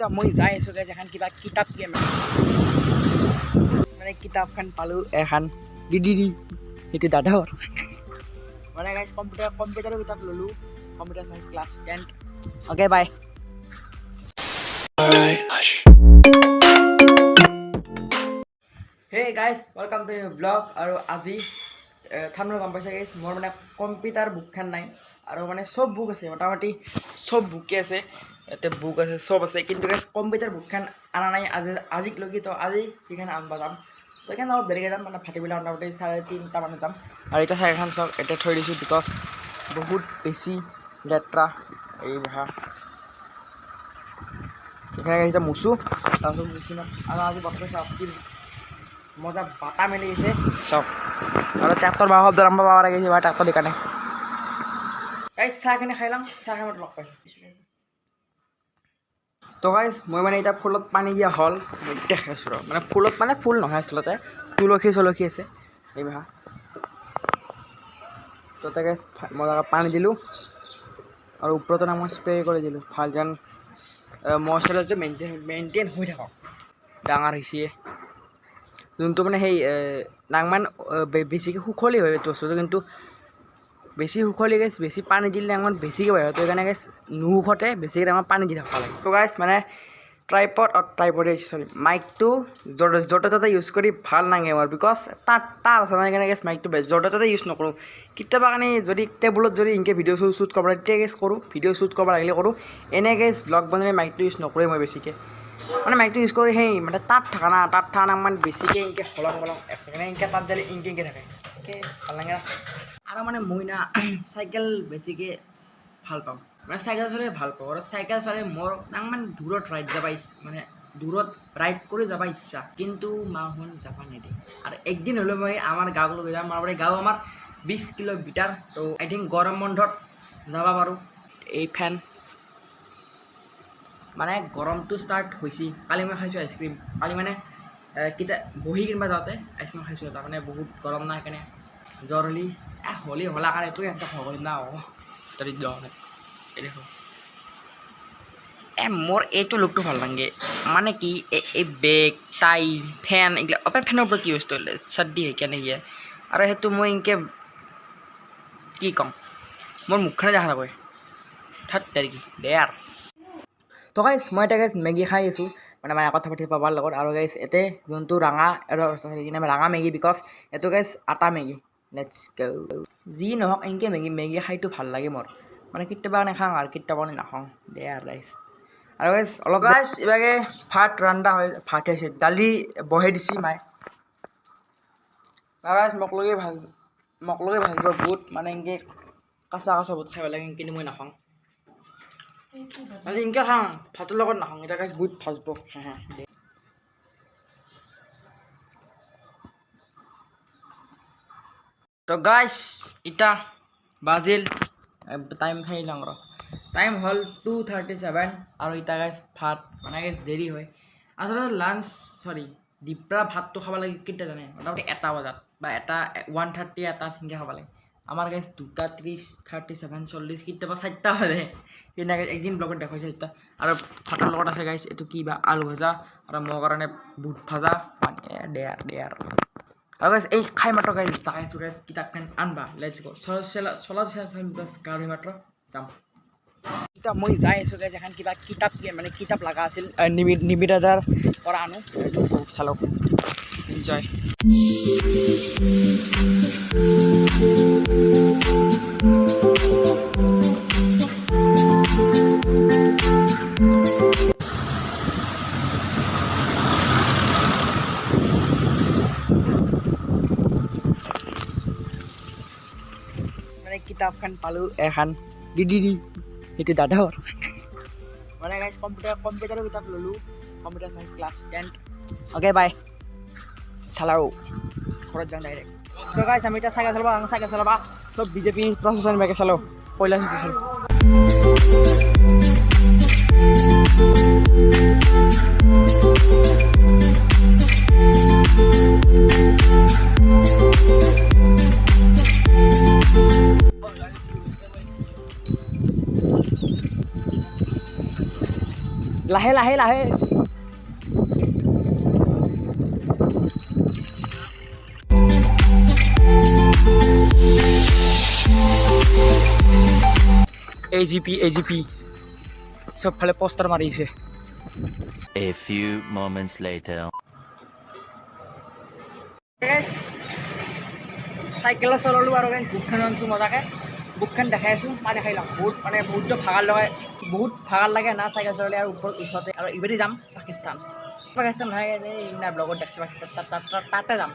মই যাই আছোঁ গাইজ এখন কিবা কিতাপ কিনে মানে কিতাপখন পালোঁ এখন দি সেইটো দাদাৰ মানে গাইজ কম্পিউটাৰৰ কিতাপ ল'লোঁ computer science class 10 okay bye hey guys welcome to new blog আৰু আজি থামনেল গম পাইছে গাইজ মোৰ মানে কম্পিউটাৰ বুকখন নাই আৰু মানে চব বুক আছে মোটামুটি চব বুকে আছে ইয়াতে বুক আছে চব আছে কিন্তু গাইজ কম্পিউটাৰ বুকখন অনা নাই আজিলৈকে তো আজি সেইখন আনিব যাম তো সেইকাৰণে অলপ দেৰিকৈ যাম মানে ভাটিবেলা মোটামুটি 3:30 মানত যাম আৰু এতিয়া চাইকেলখন চাওক এতিয়া থৈ দিছোঁ বিকজ বহুত বেছি লেতেৰা এই বহা এইখানে এতিয়া মুচোঁ তাৰপিছত মুচি আৰু আজি বতৰ চাওক কি মজা বাটা মেলি গৈছে চব আৰু ট্ৰেক্টৰ বা শব্দ আৰম্ভ পাব লাগিছে বা ট্ৰেক্টৰ দিকানে এই চাহখিনি খাই লওঁ চাহ খাই মই লগ পাইছোঁ তো গাইজ মই মানে এতিয়া ফুলত পানী দিয়া হ'ল মই দেখাই আছোঁ ৰ মানে ফুলত মানে ফুল নহয় আচলতে তুলসী চলসী আছে এই বাহা তো তাকে মজাকৈ পানী দিলোঁ আৰু ওপৰতো মই স্প্ৰে কৰি দিলোঁ ভাল যেন মইশ্চাৰাইজাৰটো মেইনটেইন হৈ থাকক ডাঙৰ হৈছে যোনটো মানে সেই নাংমান বেছিকৈ সুখলি হয় এইটো বস্তুটো কিন্তু বেছি সুখলি গাইছ বেছি পানী দিলে নাংমান বেছিকৈ হয় তো সেইকাৰণে গাইছ নুসুখতে বেছিকৈ ডাঙৰ পানী দি থাকিব লাগে তো গাইছ মানে ট্ৰাইপডে আহিছে চৰি মাইকটো য'তে ত'তে ইউজ কৰি ভাল নাগে মোৰ বিকজ তাৰ আছে মানে সেইকাৰণে গাইছ মাইকটো য'তে ত'তে ইউজ নকৰোঁ কেতিয়াবা কাৰণে যদি টেবুলত যদি এনেকৈ ভিডিঅ' শ্বুট কৰিব লাগে তেতিয়া গাইছ কৰোঁ ভিডিঅ' শ্বুট কৰিব লাগিলে কৰোঁ এনেই গাইছ ব্লগ বনালে মাইকটো ইউজ নকৰোঁ মই বেছিকৈ মানে মাইকটো ইউজ কৰি সেই মানে তাত থকা মানে বেছিকৈ এনেকৈ হলং মানে এনেকৈ তাত দিলে এনেকৈ থাকে এনেকৈ ভাল লাগে আৰু মানে মই না চাইকেল বেছিকৈ ভাল পাওঁ মানে চাইকেল চলাই ভাল পাওঁ আৰু চাইকেল চলাই মোৰ মানে দূৰত ৰাইড যাব মানে দূৰত ৰাইড কৰি যাব ইচ্ছা কিন্তু মাহঁত যাব নিদিয়ে আৰু একদিন হ'লেও মই আমাৰ গাঁৱক লৈ যাম আমাৰ গাঁও আমাৰ 20 কিলোমিটাৰ তো আই থিংক গৰম বন্ধত যাব পাৰোঁ এই ফেন মানে গৰমটো ষ্টাৰ্ট হৈছে কালি মই খাইছোঁ আইচক্ৰীম কালি মানে বহি কিনিব যাওঁতে আইচক্ৰীম খাইছোঁ এটা মানে বহুত গৰম নাই সেইকাৰণে জ্বৰ হ'লি হ'লা কাৰণে এইটো এটা ভগৱান না তই এই দেখো মোৰ এইটো লুকটো ভাল লাগে মানে কি এই বেগ টাই ফেন এইগিলা ফেনৰ ওপৰত কি বস্তু চাৰ্দি সেইকাৰণে দিয়ে আৰু সেইটো মই এনেকৈ কি ক'ম মোৰ মুখখনে দেখা নাপায় থাত কি দে আৰু তো গাইছ মই এতিয়া গাইছ মেগী খাই আছোঁ মানে মায়ে কথা পাতি পাবাৰ লগত আৰু গাইছ এতে যোনটো ৰঙা ৰঙা মেগী বিকজ এইটো গাইছ আটা মেগী লেটছ গো যি নহওক এনেকৈ মেগী খাইতো ভাল লাগে মোৰ মানে কেতিয়াবা নাখাওঁ আৰু কেতিয়াবা নাখাওঁ দে আৰু গাইছ আৰু গাইছ অলপ গাইছ ইভাগে ভাত ৰন্ধা হয় ভাত হৈছে দালি বহে দিছি মায়ে গাইছ মোক লগে ভাজিব বুট মানে এনেকৈ কাঁচা বুট খাব লাগে কিন্তু মই নাখাওঁ আজি এনেকৈ খাওঁ ভাতৰ লগত নাখাওঁ এতিয়া গাইছ বুট ভাজব তো গাইছ এতিয়া বাজিল টাইম চাই লওঁ ৰ টাইম হ'ল 2:37 আৰু এতিয়া গাইছ ভাত মানে গাইছ দেৰি হয় আচলতে দিপৰা ভাতটো খাব লাগে কেতিয়া জানে মোটামুটি 1 বজাত বা 1:30 এটা সেনেকৈ খাব লাগে আমাৰ গাইছ 2:30 37 40 কেতিয়াবা 4টা বাজে সেইদিনা গাইছ একদিন ব্লগত দেখাইছে এতিয়া আৰু ভাতৰ লগত আছে গাইছ এইটো কি বা আলু ভাজা আৰু মোৰ কাৰণে বুট ভাজা দে আৰু গাইছ এই খাই মাত্ৰ গাইছ যাইছোঁ গাইছ কিতাপখন আনবা লেটছ গো চলা গাড়ী মাত্ৰ যাম এতিয়া মই যাই আছোঁ গাইছ এখন কিবা কিতাপ লগা আছিল নিবিদাদাৰ পৰা আনো চালক এনজয় মানে কিতাপখন পালোঁ এখন দি সেইটো দাদাৰ মানে গাইছ কম্পিউটাৰৰ কিতাপ ল'লোঁ computer science class 10 okay bye চালাও ঘৰত যাওঁ ডাইৰেক্ট তো গাইছ আমি এতিয়া চাইকেল চলাবা চব বিজেপি প্ৰশাসন বেগে চালোঁ পইলা চাইছোঁ লাহে লাহে লাহে এজিপি চবফালে পোষ্টাৰ মাৰিছে A few moments later. চাইকেলত চলালোঁ আৰু বুকখন আনিছোঁ মজাকৈ বুকখন দেখাই আছোঁ পানী খাই লওঁ বহুত বহুত ভাগাৰ লাগে না চাইকেল চলালে আৰু ওপৰত উঠোঁতে আৰু ইবাৰে যাম পাকিস্তান নহয় ইনা ব্লগত দেখছে পাকিস্তান তাতে যাম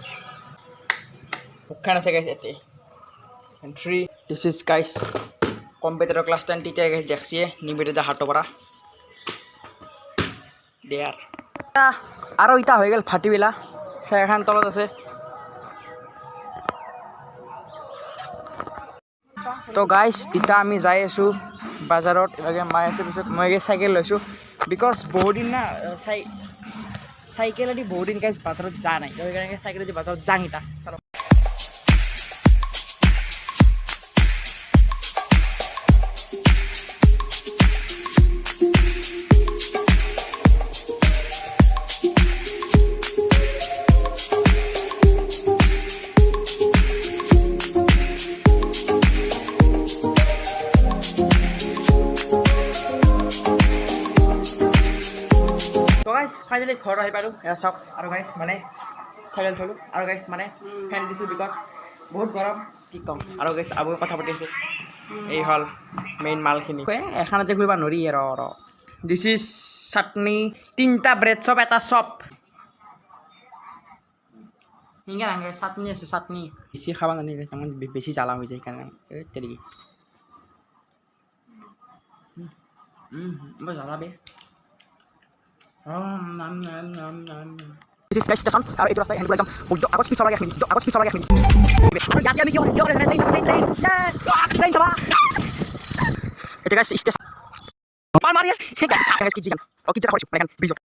বুকখন আছে গাইছ ইয়াতে এণ্ট্ৰি দিছ ইজ গাইছ কম্পিউটাৰৰ ক্লাছ 10 তেতিয়া গাইছ দেখছিয়ে নিবেদিতা হাতৰ পৰা দেয়াৰ আৰু ইটা হৈ গ'ল ভাটিবেলা চাইকেলখন তলত আছে তো গাইছ এতিয়া আমি যাই আছোঁ বাজাৰত এভাগে মাই আছে পিছত মই চাইকেল লৈছোঁ বিকজ বহুত দিন না চাইকেলেদি বহুত দিন গাইছ বাজাৰত যা নাই তো সেইকাৰণে চাইকেলেদি বাজাৰত যাং এতিয়া চালো ফাইনেলি ঘৰ আহি পালোঁ এয়া চাওক আৰু গাইছ মানে চাইকেল চলোঁ আৰু গাইছ মানে ফেন দিছোঁ বিকজ বহুত গৰম কি ক'ম আৰু গাইছ আবু কথা পাতি আছে এই হ'ল মেইন মালখিনি এখনতে ঘূৰিব নোৱাৰি ৰ দিছ ইজ চাটনি 3টা ব্ৰেড চপ এটা চপ সিংগা নাগে চাটনি আছে চাটনি বেছি খাব নানি বেছি জ্বালা হৈ যায় সেইকাৰণে তেনেকৈ বৰ জ্বালা বে This is nice station. Ara itu rasa yang belakang. Untuk aku speed sama kayak ini. Aku speed sama kayak ini. Aku ganti video. Yo, train. Train sama. Itu guys, station. Pan Marias. Guys, kita harus kijikan. Oke, kita harus mereka bisa.